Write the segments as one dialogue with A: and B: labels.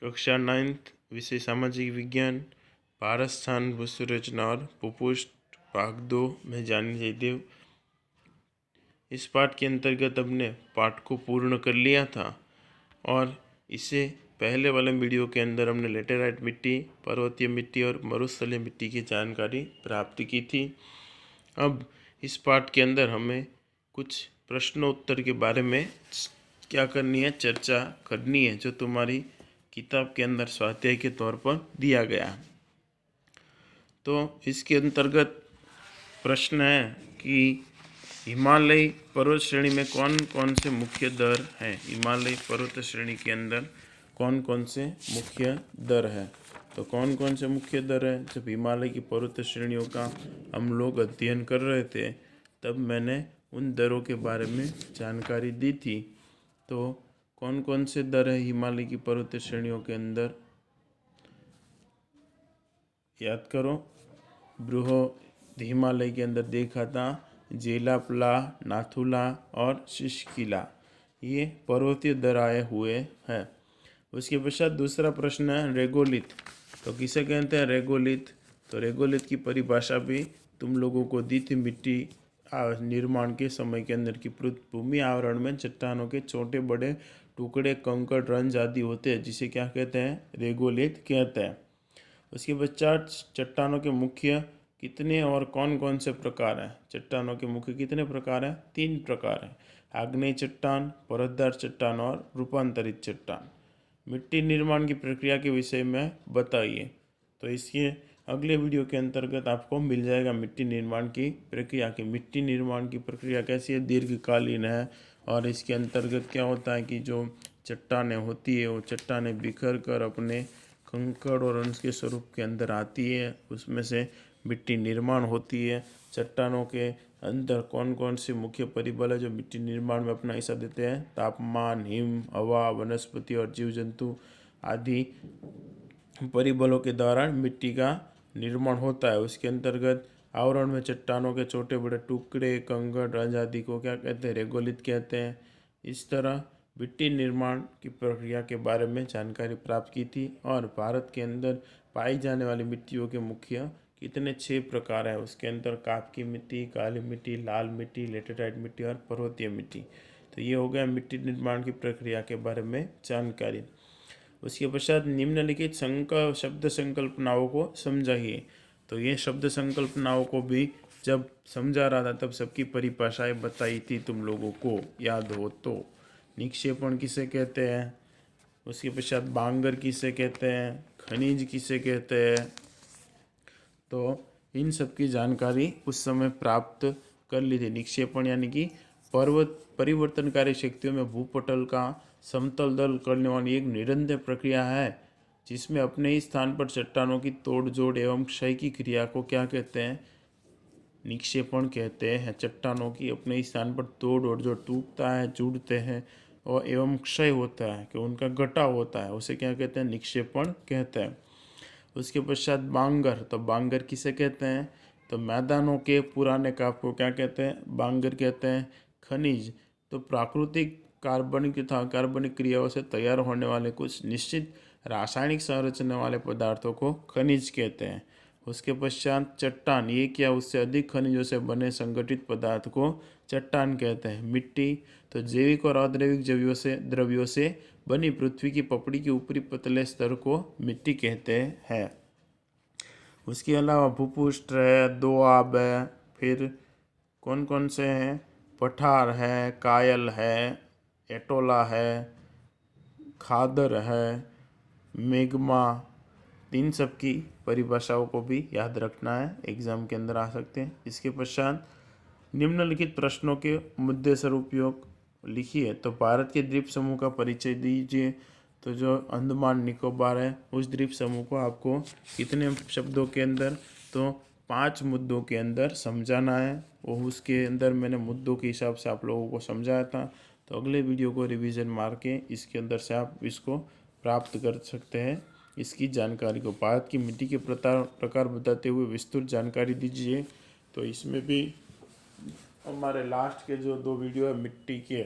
A: कक्षा 9th विषय सामाजिक विज्ञान, भारत स्थान वस्तु रचना और भूपृष्ठ भाग 2 में जानी जयदेव। इस पाठ के अंतर्गत हमने पाठ को पूर्ण कर लिया था और इससे पहले वाले वीडियो के अंदर हमने लेटेराइट मिट्टी, पर्वतीय मिट्टी और मरुस्थलीय मिट्टी की जानकारी प्राप्त की थी। अब इस पाठ के अंदर हमें कुछ प्रश्नोत्तर के बारे में क्या करनी है, चर्चा करनी है, जो तुम्हारी किताब के अंदर स्वाध्याय के तौर पर दिया गया। तो इसके अंतर्गत प्रश्न है कि हिमालय पर्वत श्रेणी में कौन कौन से मुख्य दर हैं। हिमालय पर्वत श्रेणी के अंदर कौन कौन से मुख्य दर है। तो कौन कौन से मुख्य दर है, जब हिमालय की पर्वत श्रेणियों का हम लोग अध्ययन कर रहे थे तब मैंने उन दरों के बारे में जानकारी दी थी। तो कौन कौन से दर है हिमालय की पर्वत श्रेणियों के अंदर, याद करो। बृहद हिमालय के अंदर देखा था जेलापला, नाथुला और शिशकिला, ये पर्वतीय दर आए हुए हैं। उसके पश्चात दूसरा प्रश्न है रेगोलिथ। तो किसे कहते हैं रेगोलिथ। तो रेगोलिथ की परिभाषा भी तुम लोगों को दी थी। मिट्टी निर्माण के समय के अंदर की पृथ्वी आवरण में चट्टानों के छोटे बड़े टुकड़े, कंकड़, रंज आदि होते हैं, जिसे क्या कहते हैं, रेगोलिथ कहते हैं। उसके पश्चात चट्टानों के मुख्य कितने और कौन कौन से प्रकार हैं। चट्टानों के मुख्य कितने प्रकार हैं, 3 प्रकार हैं, आग्नेय चट्टान, परतदार चट्टान और रूपांतरित चट्टान। मिट्टी निर्माण की प्रक्रिया के विषय में बताइए। तो इसके अगले वीडियो के अंतर्गत आपको मिल जाएगा मिट्टी निर्माण की प्रक्रिया की। मिट्टी निर्माण की प्रक्रिया कैसी है, दीर्घकालीन है और इसके अंतर्गत क्या होता है कि जो चट्टानें होती है वो चट्टानें बिखर कर अपने कंकड़ और अंश के स्वरूप के अंदर आती है, उसमें से मिट्टी निर्माण होती है। चट्टानों के अंदर कौन कौन से मुख्य परिबल है जो मिट्टी निर्माण में अपना हिस्सा देते हैं, तापमान, हिम, हवा, वनस्पति और जीव जंतु आदि परिबलों के दौरान मिट्टी का निर्माण होता है। उसके अंतर्गत आवरण में चट्टानों के छोटे बड़े टुकड़े, कंकड़, रंज आदि को क्या कहते हैं, रेगोलिथ कहते हैं। इस तरह मिट्टी निर्माण की प्रक्रिया के बारे में जानकारी प्राप्त की थी। और भारत के अंदर पाई जाने वाली मिट्टियों के मुख्य कितने 6 प्रकार है। उसके अंदर काप की मिट्टी, काली मिट्टी, लाल मिट्टी, लेटेराइट मिट्टी और पर्वतीय मिट्टी। तो ये हो गया मिट्टी निर्माण की प्रक्रिया के बारे में जानकारी। उसके पश्चात निम्नलिखित शब्द संकल्पनाओं को समझाइए। तो ये शब्द संकल्पनाओं को भी जब समझा रहा था तब सबकी परिभाषाएं बताई थी तुम लोगों को, याद हो तो। निक्षेपण किसे कहते हैं, उसके पश्चात बांगर किसे कहते हैं, खनिज किसे कहते हैं। तो इन सब की जानकारी उस समय प्राप्त कर ली थी। निक्षेपण यानी कि परिवर्तनकारी शक्तियों में भूपटल का समतल दल करने वाली एक निरंतर प्रक्रिया है, जिसमें अपने ही स्थान पर चट्टानों की तोड़ जोड़ एवं क्षय की क्रिया को क्या कहते हैं, निक्षेपण कहते हैं। चट्टानों की अपने स्थान पर तोड़ और जो टूटता है, जुड़ते हैं और एवं क्षय होता है कि उनका घटाव होता है, उसे क्या कहते हैं, निक्षेपण कहते हैं। उसके पश्चात बांगर। तो बांगर किसे कहते हैं, तो मैदानों के पुराने काप को क्या कहते हैं, बांगर कहते हैं। खनिज, तो प्राकृतिक कार्बनिक क्रियाओं से तैयार होने वाले कुछ निश्चित रासायनिक संरचना वाले पदार्थों को खनिज कहते हैं। उसके पश्चात चट्टान, ये क्या, उससे अधिक खनिजों से बने संगठित पदार्थ को चट्टान कहते हैं। मिट्टी, तो जैविक और अजैविक द्रव्यों से बनी पृथ्वी की पपड़ी के ऊपरी पतले स्तर को मिट्टी कहते हैं। उसके अलावा भूपृष्ठ है, दोआब है, फिर कौन कौन से हैं, पठार है, कायल है, एटोला है, खादर है, मेग्मा। इन सब की परिभाषाओं को भी याद रखना है, एग्जाम के अंदर आ सकते हैं। इसके पश्चात निम्नलिखित प्रश्नों के मुद्देसर उपयोग लिखिए। तो भारत के द्वीप समूह का परिचय दीजिए। तो जो अंडमान निकोबार है उस द्वीप समूह को आपको कितने शब्दों के अंदर, तो 5 मुद्दों के अंदर समझाना है। और उसके अंदर मैंने मुद्दों के हिसाब से आप लोगों को समझाया था। तो अगले वीडियो को रिवीजन मार के इसके अंदर से आप इसको प्राप्त कर सकते हैं, इसकी जानकारी को। भारत की मिट्टी के प्रकार बताते हुए विस्तृत जानकारी दीजिए। तो इसमें भी हमारे लास्ट के जो 2 वीडियो है मिट्टी के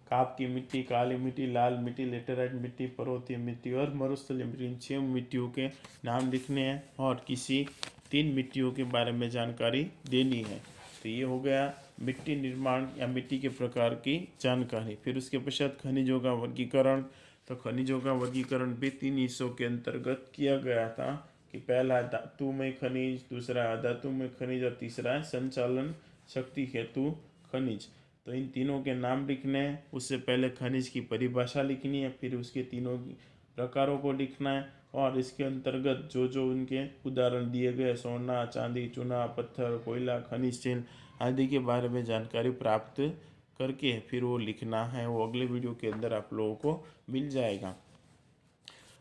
A: काप की मिट्टी, काली मिट्टी, लाल मिट्टी, लेटेराइट मिट्टी, पर्वतीय मिट्टी और मरुस्थलीय मिट्टी, इन 6 मिट्टियों के नाम लिखने हैं और किसी 3 मिट्टियों के बारे में जानकारी देनी है। तो ये हो गया मिट्टी निर्माण या मिट्टी के प्रकार की जानकारी। फिर उसके पश्चात खनिजों का वर्गीकरण। तो खनिजों का वर्गीकरण भी 3 हिस्सों के अंतर्गत किया गया था कि पहला धातुमय खनिज, दूसरा अधातुमय खनिज और तीसरा है संचालन शक्ति हेतु खनिज। तो इन तीनों के नाम लिखने हैं। उससे पहले खनिज की परिभाषा लिखनी है, फिर उसके तीनों प्रकारों को लिखना है और इसके अंतर्गत जो जो उनके उदाहरण दिए गए, सोना, चांदी, चूना, पत्थर, कोयला, खनिज तेल आदि के बारे में जानकारी प्राप्त करके फिर वो लिखना है। वो अगले वीडियो के अंदर आप लोगों को मिल जाएगा।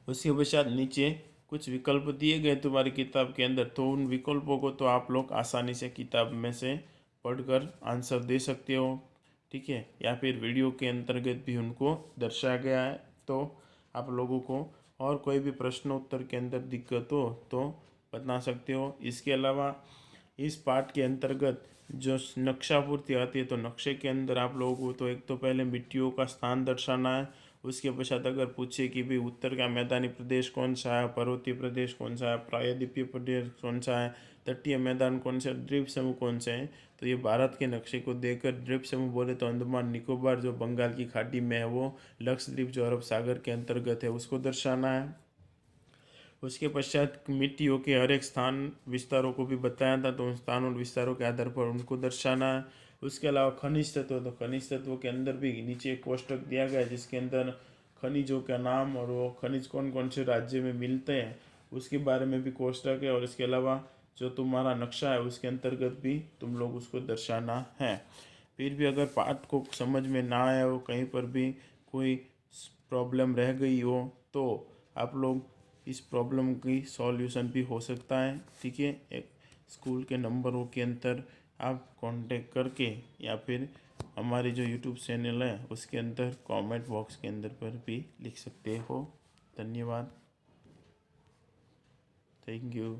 A: उसके पश्चात नीचे कुछ विकल्प दिए गए तुम्हारी किताब के अंदर, तो उन विकल्पों को तो आप लोग आसानी से किताब में से पढ़कर आंसर दे सकते हो, ठीक है, या फिर वीडियो के अंतर्गत भी उनको दर्शाया गया है। तो आप लोगों को और कोई भी प्रश्नोत्तर के अंदर दिक्कत हो तो बता सकते हो। इसके अलावा इस पाठ के अंतर्गत जो नक्शा पूर्ति आती है, तो नक्शे के अंदर आप लोगों को तो एक तो पहले मिट्टियों का स्थान दर्शाना है। उसके पश्चात अगर पूछे कि भाई उत्तर का मैदानी प्रदेश कौन सा है, पर्वतीय प्रदेश कौन सा है, प्रायद्वीपीय प्रदेश कौन सा है, तटीय मैदान कौन से, द्वीप समूह कौन से हैं, तो ये भारत के नक्शे को देखकर द्वीप समूह बोले तो अंडमान निकोबार जो बंगाल की खाड़ी में है वो, लक्षद्वीप जो अरब सागर के अंतर्गत है उसको दर्शाना है। उसके पश्चात मिट्टियों के हर एक स्थान विस्तारों को भी बताया था, तो उन स्थानों और विस्तारों के आधार पर उनको दर्शाना है। उसके अलावा खनिज तत्व, तो खनिज तत्वों के अंदर भी नीचे एक कोष्टक दिया गया है जिसके अंदर खनिजों का नाम और वो खनिज कौन कौन से राज्य में मिलते हैं उसके बारे में भी कोष्टक है। और इसके अलावा जो तुम्हारा नक्शा है उसके अंतर्गत भी तुम लोग उसको दर्शाना है। फिर भी अगर पाठ को समझ में ना आया हो, कहीं पर भी कोई प्रॉब्लम रह गई हो, तो आप लोग इस प्रॉब्लम की सॉल्यूशन भी हो सकता है, ठीक है। एक स्कूल के नंबरों के अंदर आप कांटेक्ट करके या फिर हमारी जो यूट्यूब चैनल है उसके अंदर कमेंट बॉक्स के अंदर पर भी लिख सकते हो। धन्यवाद, थैंक यू।